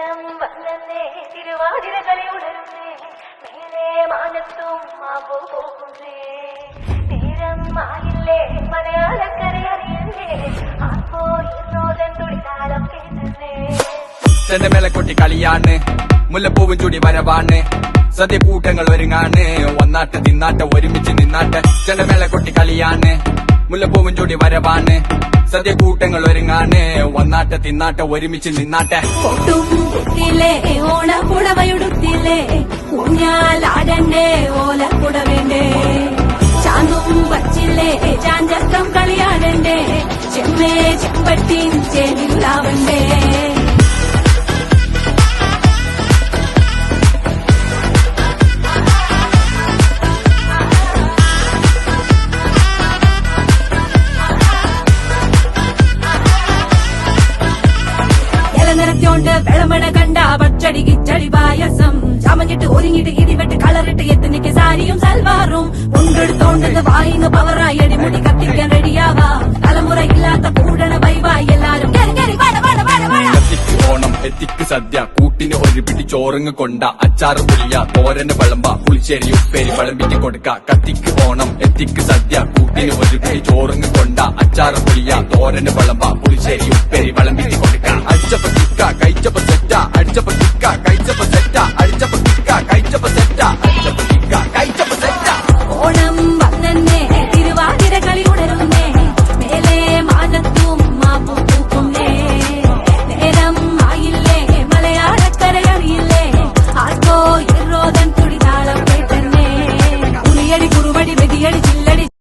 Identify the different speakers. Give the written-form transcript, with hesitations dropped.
Speaker 1: ഓണം വന്നേ തിരുവാതിര കളിയുടരുന്നേ മേലെ മാനത്തും മാമ്പോ പോകുന്നേ നേരം ആയില്ലേ മലയാളക്കരയറിയല്ലേ അപ്പോ ഇന്നോദൻ തുടിതാളം കേൾക്കുന്നേ
Speaker 2: ചെണ്ട മേലക്കൊട്ടി കളിയാണ് മുല്ലപ്പൂവും ചൂടി വരവാണ് സദ്യ കൂട്ടങ്ങൾ ഒരുങ്ങാണ് ഒന്നാട്ട് തിന്നാട്ട് ഒരുമിച്ച് നിന്നാട്ട് ചെണ്ട മേലക്കൊട്ടി കളിയാണ് മുല്ലപ്പൂവും ചൂടി വരവാണ് സദ്യ കൂട്ടങ്ങൾ ഒരുങ്ങാണ് ഒന്നാട്ട് തിന്നാട്ട് ഒരുമിച്ച് നിന്നാട്ടെ
Speaker 1: ഒട്ടും കുത്തില്ലേ ഓണപ്പുടവയുടുത്തില്ലേ ഊഞ്ഞാലാടണ്ടേ ഓലക്കുടവേണ്ടേ ചാന്തും വച്ചില്ലേ ചാഞ്ചക്കം കളിയാടണ്ടേ ചെമ്മേ ചെമ്പട്ടിൻ ചേവിലാവണ്ടേ നിറച്ചോണ്ട് വെളമണ കണ്ട പച്ചടി കിച്ചടി പായസം ചമഞ്ഞിട്ട് ഒരുങ്ങിട്ട് ഇടിവെട്ട് കളറിട്ട് എത്തുനിക്ക് സാരിയും സൽവാറും കൊണ്ടെടുത്തോണ്ടത് വായിന്ന് പവറായി അടിമുടി കത്തിക്കാൻ റെഡിയാവാ തലമുറയില്ലാത്ത കൂടണ വൈവായി എല്ലാരും
Speaker 2: കത്തിക്ക് ഓണം എത്തിക്ക് സദ്യ കൂട്ടിന് ഒരു പിടി ചോറങ്ങ് കൊണ്ട അച്ചാറ് പുളിയ തോരന് വിളമ്പ പുളിശ്ശേരി ഉപ്പേരി വിളമ്പിക്ക് കൊടുക്ക കത്തിക്ക് ഓണം എത്തിക്ക് സദ്യ കൂട്ടിന് ഒരു പിടി ചോറങ്ങ് കൊണ്ട അച്ചാറ് പുളിയ തോരന് വിളമ്പ പുളിശ്ശേരി ഉപ്പേരി വിളമ്പിക്ക് കൊടുക്ക അച്ചപ്പ കൈ